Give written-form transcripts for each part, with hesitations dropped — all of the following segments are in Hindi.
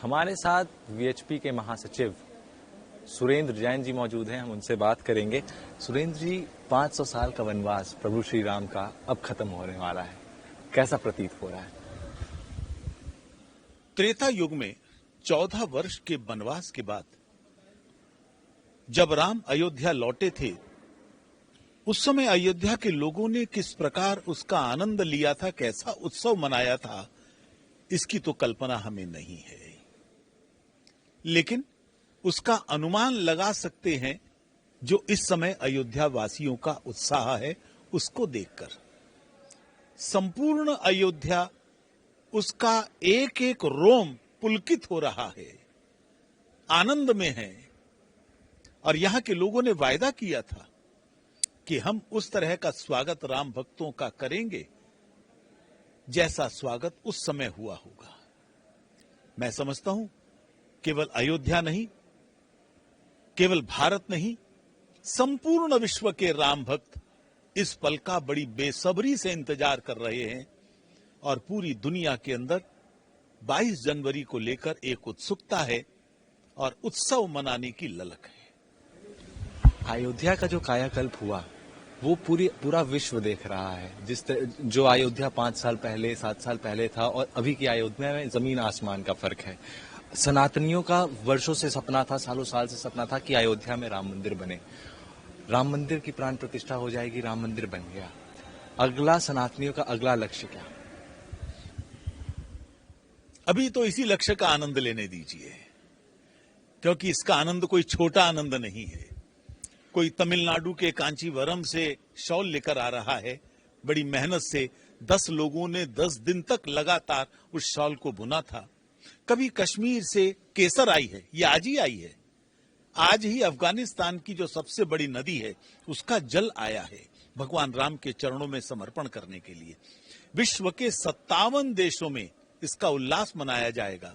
हमारे साथ वीएचपी के महासचिव सुरेंद्र जैन जी मौजूद हैं। हम उनसे बात करेंगे। सुरेंद्र जी, 500 साल का वनवास प्रभु श्री राम का अब खत्म होने वाला है, कैसा प्रतीत हो रहा है? त्रेता युग में 14 वर्ष के वनवास के बाद जब राम अयोध्या लौटे थे, उस समय अयोध्या के लोगों ने किस प्रकार उसका आनंद लिया था, कैसा उत्सव मनाया था, इसकी तो कल्पना हमें नहीं है। लेकिन उसका अनुमान लगा सकते हैं जो इस समय अयोध्या वासियों का उत्साह है, उसको देखकर। संपूर्ण अयोध्या, उसका एक एक रोम पुलकित हो रहा है, आनंद में है। और यहां के लोगों ने वायदा किया था कि हम उस तरह का स्वागत राम भक्तों का करेंगे जैसा स्वागत उस समय हुआ होगा। मैं समझता हूं केवल अयोध्या नहीं, केवल भारत नहीं, संपूर्ण विश्व के राम भक्त इस पल का बड़ी बेसब्री से इंतजार कर रहे हैं। और पूरी दुनिया के अंदर 22 जनवरी को लेकर एक उत्सुकता है और उत्सव मनाने की ललक है। अयोध्या का जो कायाकल्प हुआ वो पूरा विश्व देख रहा है। जो अयोध्या 5 साल पहले 7 साल पहले था और अभी की अयोध्या में जमीन आसमान का फर्क है। सनातनियों का वर्षों से सपना था, सालों साल से सपना था कि अयोध्या में राम मंदिर बने। राम मंदिर की प्राण प्रतिष्ठा हो जाएगी, राम मंदिर बन गया। अगला सनातनियों का अगला लक्ष्य क्या? अभी तो इसी लक्ष्य का आनंद लेने दीजिए, क्योंकि इसका आनंद कोई छोटा आनंद नहीं है। कोई तमिलनाडु के कांचीवरम से शॉल लेकर आ रहा है, बड़ी मेहनत से 10 लोगों ने 10 दिन तक लगातार उस शॉल को बुना था। कभी कश्मीर से केसर आई है, ये आज ही आई है। आज ही अफगानिस्तान की जो सबसे बड़ी नदी है, उसका जल आया है भगवान राम के चरणों में समर्पण करने के लिए। विश्व के 57 देशों में इसका उल्लास मनाया जाएगा।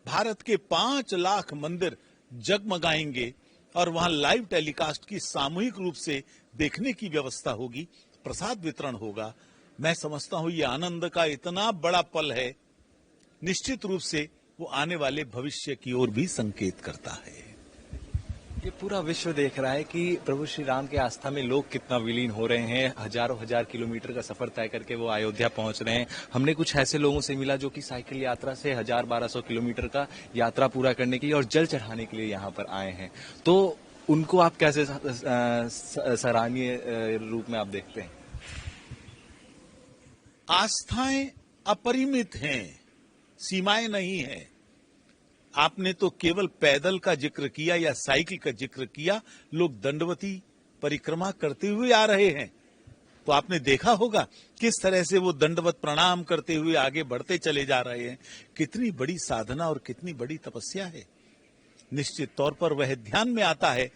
भारत के 5 लाख मंदिर जगमगाएंगे और वहां लाइव टेलीकास्ट की सामूहिक रूप से देखने की व्यवस्था होगी, प्रसाद वितरण होगा। मैं समझता हूं ये आनंद का इतना बड़ा पल है, निश्चित रूप से वो आने वाले भविष्य की ओर भी संकेत करता है। ये पूरा विश्व देख रहा है कि प्रभु श्री राम के आस्था में लोग कितना विलीन हो रहे हैं। हजारों हजार किलोमीटर का सफर तय करके वो अयोध्या पहुंच रहे हैं। हमने कुछ ऐसे लोगों से मिला जो कि साइकिल यात्रा से 1000-1200 किलोमीटर का यात्रा पूरा करने के लिए और जल चढ़ाने के लिए यहाँ पर आए हैं। तो उनको आप कैसे सराहनीय रूप में आप देखते हैं? आस्थाएं अपरिमित हैं, सीमाएं नहीं है। आपने तो केवल पैदल का जिक्र किया या साइकिल का जिक्र किया, लोग दंडवती परिक्रमा करते हुए आ रहे हैं। तो आपने देखा होगा किस तरह से वो दंडवत प्रणाम करते हुए आगे बढ़ते चले जा रहे हैं। कितनी बड़ी साधना और कितनी बड़ी तपस्या है। निश्चित तौर पर वह ध्यान में आता है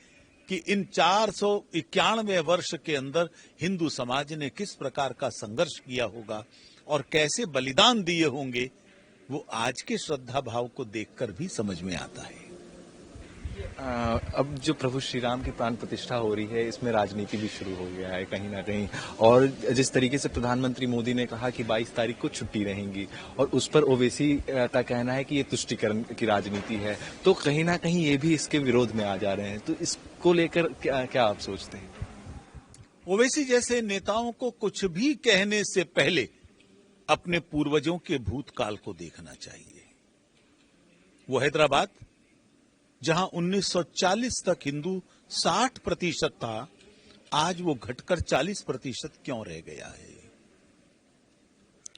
कि इन 491 वर्ष के अंदर हिंदू समाज ने किस प्रकार का संघर्ष किया होगा और कैसे बलिदान दिए होंगे, वो आज के श्रद्धा भाव को देखकर भी समझ में आता है। अब जो प्रभु श्री राम की प्राण प्रतिष्ठा हो रही है, इसमें राजनीति भी शुरू हो गया है कहीं ना कहीं। और जिस तरीके से प्रधानमंत्री मोदी ने कहा कि 22 तारीख को छुट्टी रहेंगी और उस पर ओवैसी का कहना है कि ये तुष्टीकरण की राजनीति है, तो कहीं ना कहीं ये भी इसके विरोध में आ जा रहे हैं। तो इसको लेकर क्या आप सोचते हैं? ओवैसी जैसे नेताओं को कुछ भी कहने से पहले अपने पूर्वजों के भूतकाल को देखना चाहिए। वो हैदराबाद, जहां 1940 तक हिंदू 60% था, आज वो घटकर 40% क्यों रह गया है?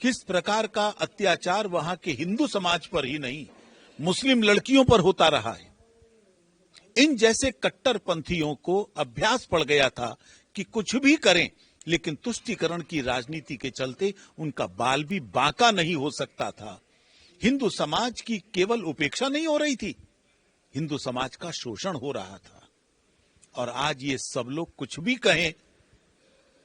किस प्रकार का अत्याचार वहां के हिंदू समाज पर ही नहीं, मुस्लिम लड़कियों पर होता रहा है। इन जैसे कट्टरपंथियों को अभ्यास पड़ गया था कि कुछ भी करें, लेकिन तुष्टीकरण की राजनीति के चलते उनका बाल भी बांका नहीं हो सकता था। हिंदू समाज की केवल उपेक्षा नहीं हो रही थी, हिंदू समाज का शोषण हो रहा था। और आज ये सब लोग कुछ भी कहें,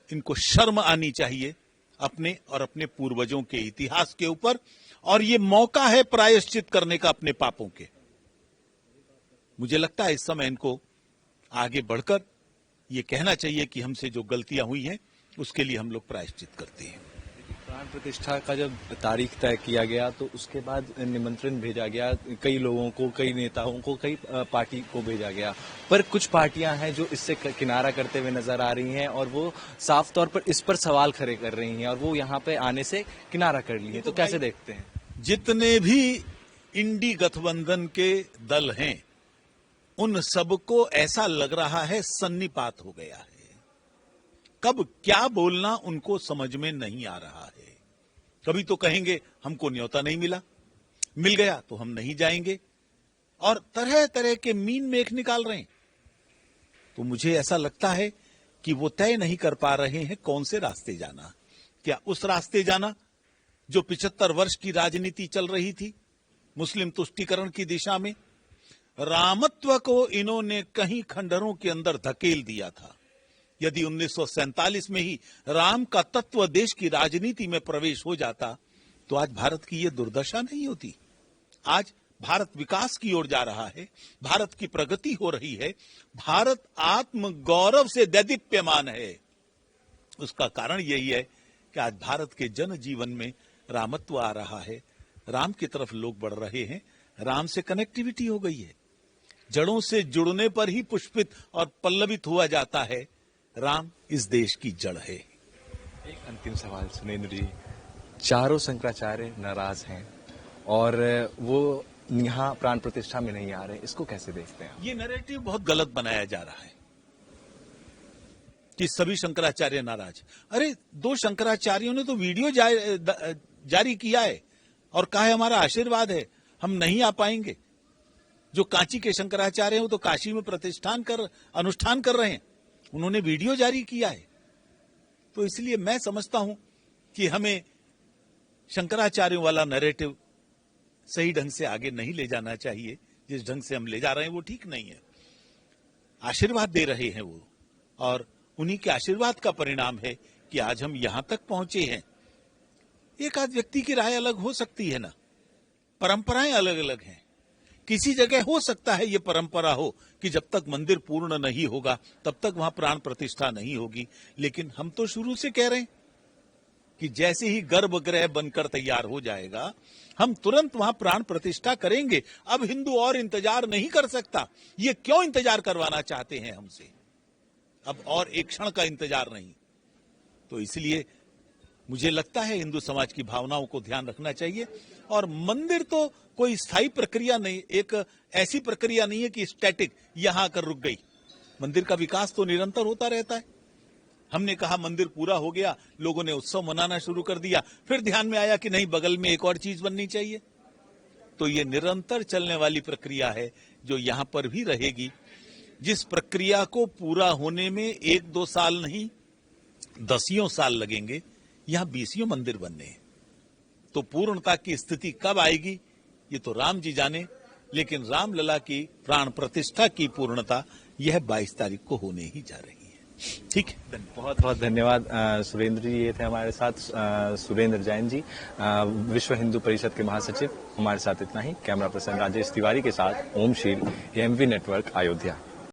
इनको शर्म आनी चाहिए अपने और अपने पूर्वजों के इतिहास के ऊपर। और ये मौका है प्रायश्चित करने का अपने पापों के। मुझे लगता है इस समय इनको आगे बढ़कर ये कहना चाहिए कि हमसे जो गलतियां हुई हैं उसके लिए हम लोग प्रायश्चित करते हैं। प्राण प्रतिष्ठा का जब तारीख तय किया गया तो उसके बाद निमंत्रण भेजा गया कई लोगों को, कई नेताओं को, कई पार्टी को भेजा गया, पर कुछ पार्टियां हैं जो इससे किनारा करते हुए नजर आ रही हैं और वो साफ तौर पर इस पर सवाल खड़े कर रही हैं और वो यहाँ पे आने से किनारा कर ली है। तो कैसे देखते हैं? जितने भी इंडी गठबंधन के दल हैं उन सबको ऐसा लग रहा है सन्निपात हो गया है। कब क्या बोलना उनको समझ में नहीं आ रहा है। कभी तो कहेंगे हमको न्योता नहीं मिला, मिल गया तो हम नहीं जाएंगे, और तरह तरह के मीन मेख निकाल रहे हैं। तो मुझे ऐसा लगता है कि वो तय नहीं कर पा रहे हैं कौन से रास्ते जाना। क्या उस रास्ते जाना जो 75 वर्ष की राजनीति चल रही थी मुस्लिम तुष्टीकरण की दिशा में? रामत्व को इन्होंने कहीं खंडहरों के अंदर धकेल दिया था। यदि 1947 में ही राम का तत्व देश की राजनीति में प्रवेश हो जाता तो आज भारत की यह दुर्दशा नहीं होती। आज भारत विकास की ओर जा रहा है, भारत की प्रगति हो रही है, भारत आत्म गौरव से दैदीप्यमान है। उसका कारण यही है कि आज भारत के जन जीवन में रामत्व आ रहा है, राम की तरफ लोग बढ़ रहे हैं, राम से कनेक्टिविटी हो गई है। जड़ों से जुड़ने पर ही पुष्पित और पल्लवित हुआ जाता है। राम इस देश की जड़ है। एक अंतिम सवाल सुरेंद्र जी, चारों शंकराचार्य नाराज हैं और वो यहाँ प्राण प्रतिष्ठा में नहीं आ रहे, इसको कैसे देखते हैं? ये नैरेटिव बहुत गलत बनाया जा रहा है कि सभी शंकराचार्य नाराज। अरे 2 शंकराचार्यों ने तो वीडियो जारी किया है और कहा है हमारा आशीर्वाद है, हम नहीं आ पाएंगे। जो कांची के शंकराचार्य हैं वो तो काशी में अनुष्ठान कर रहे हैं, उन्होंने वीडियो जारी किया है। तो इसलिए मैं समझता हूं कि हमें शंकराचार्यों वाला नैरेटिव सही ढंग से आगे नहीं ले जाना चाहिए। जिस ढंग से हम ले जा रहे हैं वो ठीक नहीं है। आशीर्वाद दे रहे हैं वो, और उन्हीं के आशीर्वाद का परिणाम है कि आज हम यहां तक पहुंचे हैं। एक आध व्यक्ति की राय अलग हो सकती है ना, परंपराएं अलग अलग हैं। किसी जगह हो सकता है ये परंपरा हो कि जब तक मंदिर पूर्ण नहीं होगा तब तक वहां प्राण प्रतिष्ठा नहीं होगी, लेकिन हम तो शुरू से कह रहे हैं कि जैसे ही गर्भगृह बनकर तैयार हो जाएगा हम तुरंत वहां प्राण प्रतिष्ठा करेंगे। अब हिंदू और इंतजार नहीं कर सकता। ये क्यों इंतजार करवाना चाहते हैं हमसे? अब और एक क्षण का इंतजार नहीं। तो इसलिए मुझे लगता है हिंदू समाज की भावनाओं को ध्यान रखना चाहिए। और मंदिर तो कोई स्थायी प्रक्रिया नहीं, एक ऐसी प्रक्रिया नहीं है कि स्टैटिक यहां आकर रुक गई। मंदिर का विकास तो निरंतर होता रहता है। हमने कहा मंदिर पूरा हो गया, लोगों ने उत्सव मनाना शुरू कर दिया, फिर ध्यान में आया कि नहीं बगल में एक और चीज बननी चाहिए। तो ये निरंतर चलने वाली प्रक्रिया है जो यहां पर भी रहेगी। जिस प्रक्रिया को पूरा होने में 1-2 साल नहीं 10 साल लगेंगे, यहां 20 मंदिर बनने हैं। तो पूर्णता की स्थिति कब आएगी ये तो राम जी जाने, लेकिन रामलला की प्राण प्रतिष्ठा की पूर्णता यह 22 तारीख को होने ही जा रही है। ठीक है, बहुत बहुत धन्यवाद सुरेंद्र जी। ये थे हमारे साथ सुरेंद्र जैन जी, विश्व हिंदू परिषद के महासचिव। हमारे साथ इतना ही। कैमरा पर्सन राजेश तिवारी के साथ ओम शील, एमवी नेटवर्क, अयोध्या।